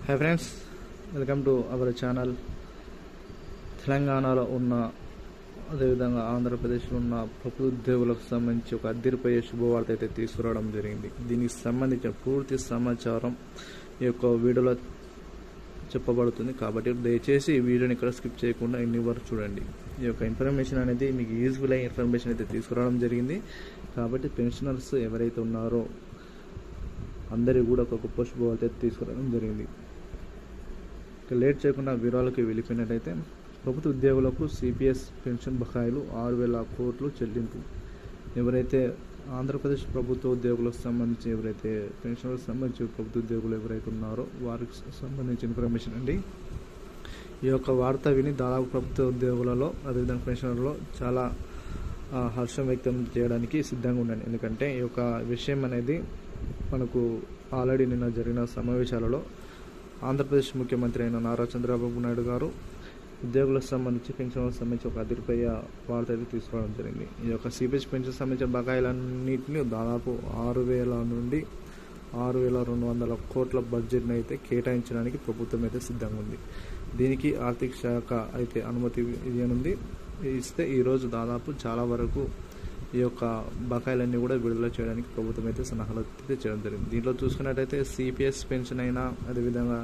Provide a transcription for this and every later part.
Hi friends, welcome to our channel. తెలంగాణలో ఉన్న అదేవిధంగా ఆంధ్రప్రదేశ్లో ఉన్న ప్రభుత్వ ఉద్యోగులకు సంబంధించి ఒక అదిరిపోయే శుభవార్త అయితే తీసుకురావడం జరిగింది. దీనికి సంబంధించిన పూర్తి సమాచారం ఈ యొక్క వీడియోలో చెప్పబడుతుంది. కాబట్టి దయచేసి ఈ వీడియోని ఇక్కడ స్కిప్ చేయకుండా ఇన్ని వరకు చూడండి. ఈ యొక్క ఇన్ఫర్మేషన్ అనేది మీకు యూజ్ఫుల్ అయ్యే ఇన్ఫర్మేషన్ అయితే తీసుకురావడం జరిగింది. కాబట్టి పెన్షనర్స్ ఎవరైతే ఉన్నారో అందరికీ కూడా ఒక గొప్ప శుభవార్త అయితే తీసుకురావడం జరిగింది. లేట్ చేయకుండా వివరాలకు వెళ్ళిపోయినట్టయితే, ప్రభుత్వ ఉద్యోగులకు సిపిఎస్ పెన్షన్ బకాయిలు 6,000 కోట్లు చెల్లింపు. ఎవరైతే ఆంధ్రప్రదేశ్ ప్రభుత్వ ఉద్యోగులకు సంబంధించి ఎవరైతే పెన్షన్లకు సంబంధించి ప్రభుత్వ ఉద్యోగులు ఎవరైతే ఉన్నారో వారికి సంబంధించిన ఇన్ఫర్మేషన్ అండి. ఈ యొక్క వార్త విని దాదాపు ప్రభుత్వ ఉద్యోగులలో అదేవిధంగా పెన్షనర్లలో చాలా హర్షం వ్యక్తం చేయడానికి సిద్ధంగా ఉండండి. ఎందుకంటే ఈ యొక్క విషయం అనేది మనకు ఆల్రెడీ నిన్న జరిగిన సమావేశాలలో ఆంధ్రప్రదేశ్ ముఖ్యమంత్రి అయిన నారా చంద్రబాబు నాయుడు గారు ఉద్యోగులకు సంబంధించి పెన్షన్లకు సంబంధించి ఒక అదిరిపోయే వార్త అయితే తీసుకోవడం జరిగింది. ఈ యొక్క సిపిఎస్ పెన్షన్ సంబంధించిన బకాయిలన్నింటినీ దాదాపు 6,000 నుండి 6,200 కోట్ల బడ్జెట్ని అయితే కేటాయించడానికి ప్రభుత్వం అయితే సిద్ధంగా ఉంది. దీనికి ఆర్థిక శాఖ అయితే అనుమతి ఇవ్వనుంది. ఇస్తే ఈరోజు దాదాపు చాలా వరకు ఈ యొక్క బకాయిలన్నీ కూడా విడుదల చేయడానికి ప్రభుత్వం అయితే సలహాలు అయితే చేయడం జరిగింది. దీంట్లో చూసుకున్నట్టయితే సిపిఎస్ పెన్షన్ అయినా, అదేవిధంగా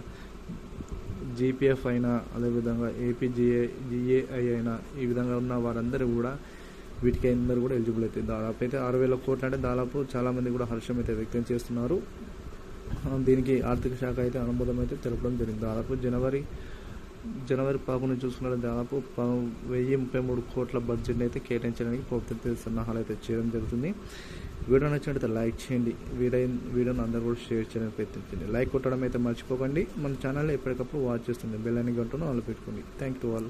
జీపీఎఫ్ అయినా, అదేవిధంగా ఏపీజీఏఐ అయినా, ఈ విధంగా ఉన్న వారందరూ కూడా వీటికి అందరూ కూడా ఎలిజిబుల్ అవుతాయి. దాదాపు అయితే 6,000 కోట్లు అంటే దాదాపు చాలామంది కూడా హర్షం అయితే వ్యక్తం చేస్తున్నారు. దీనికి ఆర్థిక శాఖ అయితే ఆమోదం అయితే తెలపడం జరిగింది. దాదాపు జనవరి 11 చూసుకున్న దాదాపు 1,033 కోట్ల బడ్జెట్ని అయితే కేటాయించడానికి ప్రభుత్వం సన్నాహాలు అయితే చేయడం జరుగుతుంది. వీడియో నచ్చినట్లయితే లైక్ చేయండి, వీడియోని అందరూ కూడా షేర్ చేయడానికి ప్రయత్నించండి. లైక్ కొట్టడం అయితే మర్చిపోకండి. మన ఛానల్లో ఎప్పటికప్పుడు వాచ్ చేస్తుంది, బెల్ అని గంటను ఆల్ పెట్టుకోండి. Thank you all.